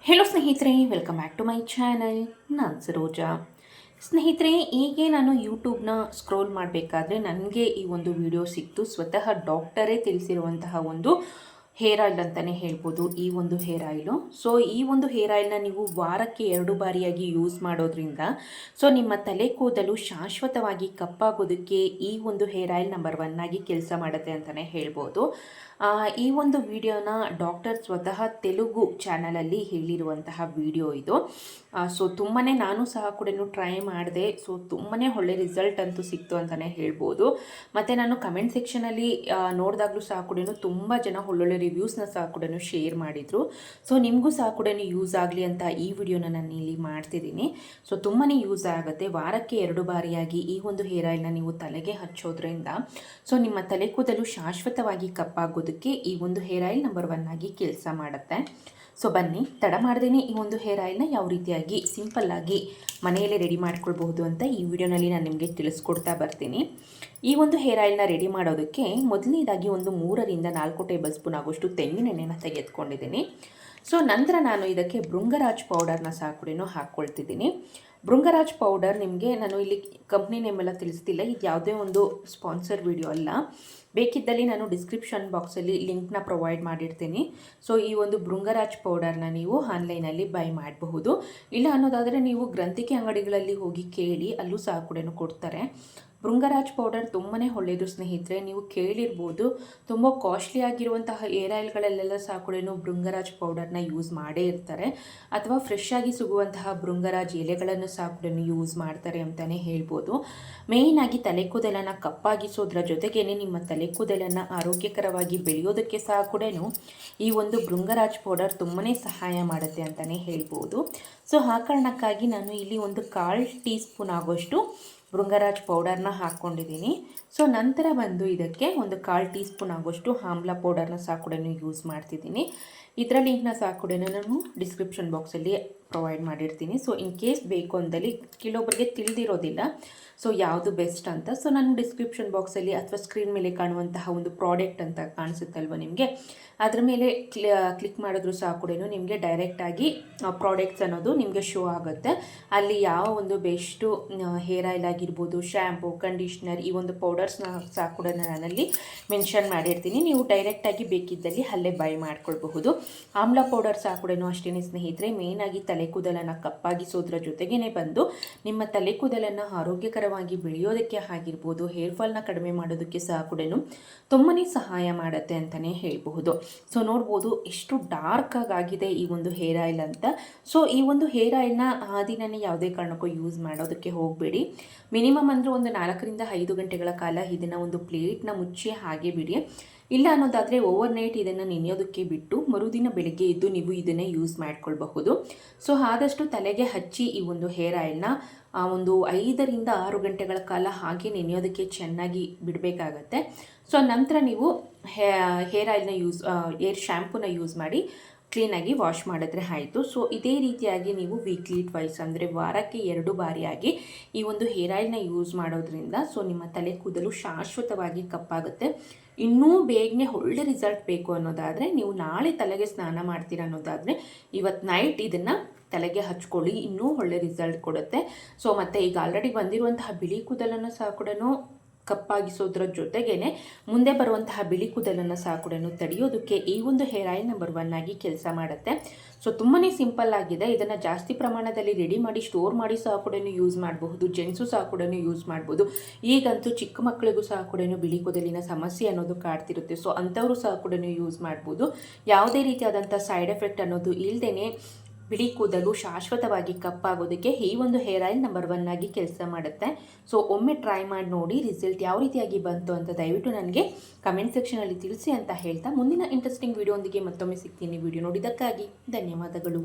Hello ಸ್ನೇಹಿತರೆ, welcome back to my channel. ನಾನು ಸರೋಜಾ. ಸ್ನೇಹಿತರೆ, ಹೀಗೆ ನಾನು ಯೂಟ್ಯೂಬ್ನ ಸ್ಕ್ರೋಲ್ ಮಾಡಬೇಕಾದ್ರೆ ನನಗೆ ಈ ಒಂದು ವಿಡಿಯೋ ಸಿಕ್ತು. ಸ್ವತಃ ಡಾಕ್ಟರೇ ತಿಳಿಸಿರುವಂತಹ ಒಂದು ಹೇರ್ ಆಯಿಲ್ ಅಂತಲೇ ಹೇಳ್ಬೋದು ಈ ಒಂದು ಹೇರ್ ಆಯಿಲು. ಸೊ ಈ ಒಂದು ಹೇರ್ ಆಯಿಲ್ನ ನೀವು ವಾರಕ್ಕೆ 2 ಬಾರಿಯಾಗಿ ಯೂಸ್ ಮಾಡೋದ್ರಿಂದ ಸೊ ನಿಮ್ಮ ತಲೆ ಕೂದಲು ಶಾಶ್ವತವಾಗಿ ಕಪ್ಪಾಗೋದಕ್ಕೆ ಈ ಒಂದು ಹೇರ್ ಆಯಿಲ್ ನಂಬರ್ 1 ಆಗಿ ಕೆಲಸ ಮಾಡುತ್ತೆ ಅಂತಲೇ ಹೇಳ್ಬೋದು. ಈ ಒಂದು ವಿಡಿಯೋನ ಡಾಕ್ಟರ್ ಸ್ವತಃ ತೆಲುಗು ಚಾನಲಲ್ಲಿ ಹೇಳಿರುವಂತಹ ವಿಡಿಯೋ ಇದು. ಸೊ ತುಂಬಾ ನಾನು ಸಹ ಕೂಡ ಟ್ರೈ ಮಾಡಿದೆ. ಸೊ ತುಂಬಾ ಒಳ್ಳೆ ರಿಸಲ್ಟ್ ಅಂತೂ ಸಿಕ್ತು ಅಂತಲೇ ಹೇಳ್ಬೋದು. ಮತ್ತು ನಾನು ಕಮೆಂಟ್ ಸೆಕ್ಷನಲ್ಲಿ ನೋಡಿದಾಗಲೂ ಸಹ ಕೂಡ ತುಂಬ ಜನ ಒಳ್ಳೊಳ್ಳೆ ರಿವ್ಯೂಸ್ನ ಸಹ ಕೂಡ ಶೇರ್ ಮಾಡಿದರು. ಸೊ ನಿಮಗೂ ಸಹ ಕೂಡ ಯೂಸ್ ಆಗಲಿ ಅಂತ ಈ ವಿಡಿಯೋನ ನಾನು ಇಲ್ಲಿ ಮಾಡ್ತಿದ್ದೀನಿ. ಸೊ ತುಂಬಾ ಯೂಸ್ ಆಗುತ್ತೆ. ವಾರಕ್ಕೆ 2 ಬಾರಿಯಾಗಿ ಈ ಒಂದು ಹೇರ್ ಆಯಿಲ್ನ ನೀವು ತಲೆಗೆ ಹಚ್ಚೋದ್ರಿಂದ ಸೊ ನಿಮ್ಮ ತಲೆ ಕೂದಲು ಶಾಶ್ವತವಾಗಿ ಕಪ್ಪಾಗೋದಕ್ಕೆ ಈ ಒಂದು ಹೇರ್ ಆಯಿಲ್ ನಂಬರ್ 1 ಆಗಿ ಕೆಲಸ ಮಾಡುತ್ತೆ. ಸೊ ಬನ್ನಿ, ತಡ ಮಾಡ್ದೇನೆ ಈ ಒಂದು ಹೇರ್ ಆಯಿಲ್ನ ಯಾವ ರೀತಿಯಾಗಿ ಸಿಂಪಲ್ಲಾಗಿ ಮನೆಯಲ್ಲೇ ರೆಡಿ ಮಾಡ್ಕೊಳ್ಬಹುದು ಅಂತ ಈ ವಿಡಿಯೋನಲ್ಲಿ ನಾನು ನಿಮಗೆ ತಿಳಿಸ್ಕೊಡ್ತಾ ಬರ್ತೀನಿ. ಈ ಒಂದು ಹೇರ್ ಆಯಿಲ್ನ ರೆಡಿ ಮಾಡೋದಕ್ಕೆ ಮೊದಲನೇದಾಗಿ ಒಂದು 3ರಿಂದ 4 ಟೇಬಲ್ ಸ್ಪೂನ್ ಆಗೋಷ್ಟು ತೆಂಗಿನೆಣ್ಣೆನ ತೆಗೆದುಕೊಂಡಿದ್ದೀನಿ. ಸೊ ನಂತರ ನಾನು ಇದಕ್ಕೆ ಭೃಂಗರಾಜ್ ಪೌಡರ್ನ ಸಹ ಕೂಡ ಹಾಕ್ಕೊಳ್ತಿದ್ದೀನಿ. ಭೃಂಗರಾಜ್ ಪೌಡರ್ ನಿಮಗೆ ನಾನು ಇಲ್ಲಿ ಕಂಪ್ನಿ ನೇಮೆಲ್ಲ ತಿಳಿಸ್ತಿಲ್ಲ, ಇದು ಯಾವುದೇ ಒಂದು ಸ್ಪಾನ್ಸರ್ ವಿಡಿಯೋ ಅಲ್ಲ. ಬೇಕಿದ್ದಲ್ಲಿ ನಾನು ಡಿಸ್ಕ್ರಿಪ್ಷನ್ ಬಾಕ್ಸಲ್ಲಿ ಲಿಂಕ್ನ ಪ್ರೊವೈಡ್ ಮಾಡಿರ್ತೀನಿ. ಸೊ ಈ ಒಂದು ಭೃಂಗರಾಜ್ ಪೌಡರ್ನ ನೀವು ಆನ್ಲೈನಲ್ಲಿ ಬೈ ಮಾಡಬಹುದು. ಇಲ್ಲ ಅನ್ನೋದಾದರೆ ನೀವು ಗ್ರಂಥಿಕೆ ಅಂಗಡಿಗಳಲ್ಲಿ ಹೋಗಿ ಕೇಳಿ, ಅಲ್ಲೂ ಸಹ ಕೂಡ ಕೊಡ್ತಾರೆ. ಭೃಂಗರಾಜ್ ಪೌಡರ್ ತುಂಬಾ ಒಳ್ಳೆಯದು ಸ್ನೇಹಿತರೆ. ನೀವು ಕೇಳಿರ್ಬೋದು, ತುಂಬ ಕಾಸ್ಟ್ಲಿ ಆಗಿರುವಂತಹ ಹೇರ್ ಆಯಿಲ್ಗಳಲ್ಲೆಲ್ಲ ಸಹ ಕೂಡ ಭೃಂಗರಾಜ್ ಪೌಡರ್ನ ಯೂಸ್ ಮಾಡೇ ಇರ್ತಾರೆ. ಅಥವಾ ಫ್ರೆಶ್ ಆಗಿ ಸಿಗುವಂತಹ ಭೃಂಗರಾಜ್ ಎಲೆಗಳನ್ನು ಸಹ ಕೂಡ ಯೂಸ್ ಮಾಡ್ತಾರೆ ಅಂತಲೇ ಹೇಳ್ಬೋದು. ಮೇಯ್ನಾಗಿ ತಲೆ ಕೂದಲನ್ನು ಕಪ್ಪಾಗಿಸೋದ್ರ ಜೊತೆಗೇ ನಿಮ್ಮ ತಲೆ ಕೂದಲನ್ನು ಆರೋಗ್ಯಕರವಾಗಿ ಬೆಳೆಯೋದಕ್ಕೆ ಸಹ ಕೂಡ ಈ ಒಂದು ಭೃಂಗರಾಜ್ ಪೌಡರ್ ತುಂಬಾ ಸಹಾಯ ಮಾಡುತ್ತೆ ಅಂತಲೇ ಹೇಳ್ಬೋದು. ಸೊ ಆ ಕಾರಣಕ್ಕಾಗಿ ನಾನು ಇಲ್ಲಿ ಒಂದು 1/4 ಟೀ ಸ್ಪೂನ್ ಆಗೋಷ್ಟು ಭೃಂಗರಾಜ್ ಪೌಡರ್ನ ಹಾಕ್ಕೊಂಡಿದ್ದೀನಿ. ಸೊ ನಂತರ ಬಂದು ಇದಕ್ಕೆ ಒಂದು 1/4 ಟೀ ಸ್ಪೂನ್ ಆಗೋಷ್ಟು ಆಮ್ಲ ಪೌಡರ್ನ ಸಹ ಕೂಡ ಯೂಸ್ ಮಾಡ್ತಿದ್ದೀನಿ. ಇದರ ಲಿಂಕ್ನ ಸಹ ಕೂಡ ನಾನು ಡಿಸ್ಕ್ರಿಪ್ಷನ್ ಬಾಕ್ಸಲ್ಲಿ ಪ್ರೊವೈಡ್ ಮಾಡಿರ್ತೀನಿ. ಸೊ ಇನ್ ಕೇಸ್ ಬೇಕು ಅಂದಲ್ಲಿ ಕೆಲವೊಬ್ಬರಿಗೆ ತಿಳಿದಿರೋದಿಲ್ಲ ಸೊ ಯಾವುದು ಬೆಸ್ಟ್ ಅಂತ. ಸೊ ನಾನು ಡಿಸ್ಕ್ರಿಪ್ಷನ್ ಬಾಕ್ಸಲ್ಲಿ ಅಥವಾ ಸ್ಕ್ರೀನ್ ಮೇಲೆ ಕಾಣುವಂತಹ ಒಂದು ಪ್ರಾಡಕ್ಟ್ ಅಂತ ಕಾಣಿಸುತ್ತಲ್ವ ನಿಮಗೆ, ಅದರ ಮೇಲೆ ಕ್ಲಿಕ್ ಮಾಡಿದ್ರು ಸಹ ಕೂಡ ನಿಮಗೆ ಡೈರೆಕ್ಟಾಗಿ ಪ್ರಾಡಕ್ಟ್ಸ್ ಅನ್ನೋದು ನಿಮಗೆ ಶೋ ಆಗುತ್ತೆ. ಅಲ್ಲಿ ಯಾವ ಒಂದು ಬೆಸ್ಟು ಹೇರ್ ಆಯಿಲ್ ಆಗಿರ್ಬೋದು, ಶ್ಯಾಂಪು, ಕಂಡೀಷ್ನರ್, ಈ ಒಂದು ಪೌಡರ್ಸ್ನ ಸಹ ಕೂಡ ನಾನಲ್ಲಿ ಮೆನ್ಷನ್ ಮಾಡಿರ್ತೀನಿ. ನೀವು ಡೈರೆಕ್ಟಾಗಿ ಬೇಕಿದ್ದಲ್ಲಿ ಅಲ್ಲೇ ಬೈ ಮಾಡ್ಕೊಳ್ಬಹುದು. ಆಮ್ಲ ಪೌಡರ್ ಸಹ ಕೂಡ ಅಷ್ಟೇ ಸ್ನೇಹಿತರೆ. ಮೇಯ್ನಾಗಿ ತಲೆ ಕೂದಲನ್ನು ಕಪ್ಪಾಗಿಸೋದ್ರ ಜೊತೆಗೇ ಬಂದು ನಿಮ್ಮ ತಲೆ ಕೂದಲನ್ನು ಆರೋಗ್ಯಕರವಾಗಿ ಬೆಳೆಯೋದಕ್ಕೆ ಆಗಿರ್ಬೋದು, ಹೇರ್ ಫಾಲ್ನ ಕಡಿಮೆ ಮಾಡೋದಕ್ಕೆ ಸಹ ಕೂಡ ತುಂಬಾ ಸಹಾಯ ಮಾಡುತ್ತೆ ಅಂತಲೇ ಹೇಳಬಹುದು. ಸೊ ನೋಡ್ಬೋದು ಎಷ್ಟು ಡಾರ್ಕ್ ಆಗಿದೆ ಈ ಒಂದು ಹೇರ್ ಆಯಿಲ್ ಅಂತ. ಸೊ ಈ ಒಂದು ಹೇರ್ ಆಯಿಲ್ನ ಆ ದಿನನೇ ಯಾವುದೇ ಕಾರಣಕ್ಕೂ ಯೂಸ್ ಮಾಡೋದಕ್ಕೆ ಹೋಗಬೇಡಿ. ಮಿನಿಮಮ್ ಅಂದರೆ ಒಂದು 4ರಿಂದ 5 ಗಂಟೆಗಳ ಕಾಲ ಇದನ್ನು ಒಂದು ಪ್ಲೇಟ್ನ ಮುಚ್ಚಿ ಹಾಗೆ ಬಿಡಿ. ಇಲ್ಲ ಅನ್ನೋದಾದರೆ ಓವರ್ ನೈಟ್ ಇದನ್ನು ನೆನೆಯೋದಕ್ಕೆ ಬಿಟ್ಟು ಮರುದಿನ ಬೆಳಗ್ಗೆ ಎದ್ದು ನೀವು ಇದನ್ನೇ ಯೂಸ್ ಮಾಡ್ಕೊಳ್ಬಹುದು. ಸೊ ಆದಷ್ಟು ತಲೆಗೆ ಹಚ್ಚಿ ಈ ಒಂದು ಹೇರ್ ಆಯಿಲ್ನ ಒಂದು 5ರಿಂದ 6 ಗಂಟೆಗಳ ಕಾಲ ಹಾಗೆ ನೆನೆಯೋದಕ್ಕೆ ಚೆನ್ನಾಗಿ ಬಿಡಬೇಕಾಗತ್ತೆ. ಸೊ ನಂತರ ನೀವು ಹೇರ್ ಆಯಿಲ್ನ ಹೇರ್ ಶ್ಯಾಂಪೂನ ಯೂಸ್ ಮಾಡಿ ಕ್ಲೀನಾಗಿ ವಾಶ್ ಮಾಡಿದ್ರೆ ಆಯಿತು. ಸೊ ಇದೇ ರೀತಿಯಾಗಿ ನೀವು ವೀಕ್ಲಿ ಟ್ವೈಸ್ ಅಂದರೆ ವಾರಕ್ಕೆ 2 ಬಾರಿಯಾಗಿ ಈ ಒಂದು ಹೇರ್ ಆಯಿಲ್ನ ಯೂಸ್ ಮಾಡೋದ್ರಿಂದ ಸೊ ನಿಮ್ಮ ತಲೆ ಕೂದಲು ಶಾಶ್ವತವಾಗಿ ಕಪ್ಪಾಗುತ್ತೆ. ಇನ್ನೂ ಬೇಗನೆ ಒಳ್ಳೆ ರಿಸಲ್ಟ್ ಬೇಕು ಅನ್ನೋದಾದರೆ ನೀವು ನಾಳೆ ತಲೆಗೆ ಸ್ನಾನ ಮಾಡ್ತೀರಾ ಅನ್ನೋದಾದರೆ ಇವತ್ತು ನೈಟ್ ಇದನ್ನು ತಲೆಗೆ ಹಚ್ಕೊಳ್ಳಿ, ಇನ್ನೂ ಒಳ್ಳೆ ರಿಸಲ್ಟ್ ಕೊಡುತ್ತೆ. ಸೊ ಮತ್ತು ಈಗ ಆಲ್ರೆಡಿ ಬಂದಿರುವಂತಹ ಬಿಳಿ ಕೂದಲನ್ನು ಸಹ ಕೂಡ ಕಪ್ಪಾಗಿಸೋದ್ರ ಜೊತೆಗೇ ಮುಂದೆ ಬರುವಂತಹ ಬಿಳಿ ಕೂದಲನ್ನು ಸಹ ಕೂಡ ತಡೆಯೋದಕ್ಕೆ ಈ ಒಂದು ಹೇರ್ ಆಯಿಲ್ ನಂಬರ್ 1 ಆಗಿ ಕೆಲಸ ಮಾಡುತ್ತೆ. ಸೊ ತುಂಬಾ ಸಿಂಪಲ್ ಆಗಿದೆ. ಇದನ್ನು ಜಾಸ್ತಿ ಪ್ರಮಾಣದಲ್ಲಿ ರೆಡಿ ಮಾಡಿ ಸ್ಟೋರ್ ಮಾಡಿ ಸಹ ಕೂಡ ಯೂಸ್ ಮಾಡಬಹುದು. ಜೆಂಟ್ಸು ಸಹ ಕೂಡ ಯೂಸ್ ಮಾಡ್ಬೋದು. ಈಗಂತೂ ಚಿಕ್ಕ ಮಕ್ಕಳಿಗೂ ಸಹ ಕೂಡ ಬಿಳಿ ಕೂದಲಿನ ಸಮಸ್ಯೆ ಅನ್ನೋದು ಕಾಡ್ತಿರುತ್ತೆ. ಸೊ ಅಂಥವರು ಸಹ ಕೂಡ ಯೂಸ್ ಮಾಡ್ಬೋದು. ಯಾವುದೇ ರೀತಿಯಾದಂಥ ಸೈಡ್ ಎಫೆಕ್ಟ್ ಅನ್ನೋದು ಇಲ್ಲದೇ ಬಿಳಿ ಕೂದಲು ಶಾಶ್ವತವಾಗಿ ಕಪ್ಪಾಗೋದಕ್ಕೆ ಈ ಒಂದು ಹೇರ್ ಆಯಿಲ್ ನಂಬರ್ 1 ಆಗಿ ಕೆಲಸ ಮಾಡುತ್ತೆ. ಸೊ ಒಮ್ಮೆ ಟ್ರೈ ಮಾಡಿ ನೋಡಿ, ರಿಸಲ್ಟ್ ಯಾವ ರೀತಿಯಾಗಿ ಬಂತು ಅಂತ ದಯವಿಟ್ಟು ನನಗೆ ಕಮೆಂಟ್ ಸೆಕ್ಷನಲ್ಲಿ ತಿಳಿಸಿ ಅಂತ ಹೇಳ್ತಾ ಮುಂದಿನ ಇಂಟ್ರೆಸ್ಟಿಂಗ್ ವಿಡಿಯೋ ಒಂದಿಗೆ ಮತ್ತೊಮ್ಮೆ ಸಿಗ್ತೀನಿ. ವಿಡಿಯೋ ನೋಡಿದ್ದಕ್ಕಾಗಿ ಧನ್ಯವಾದಗಳು.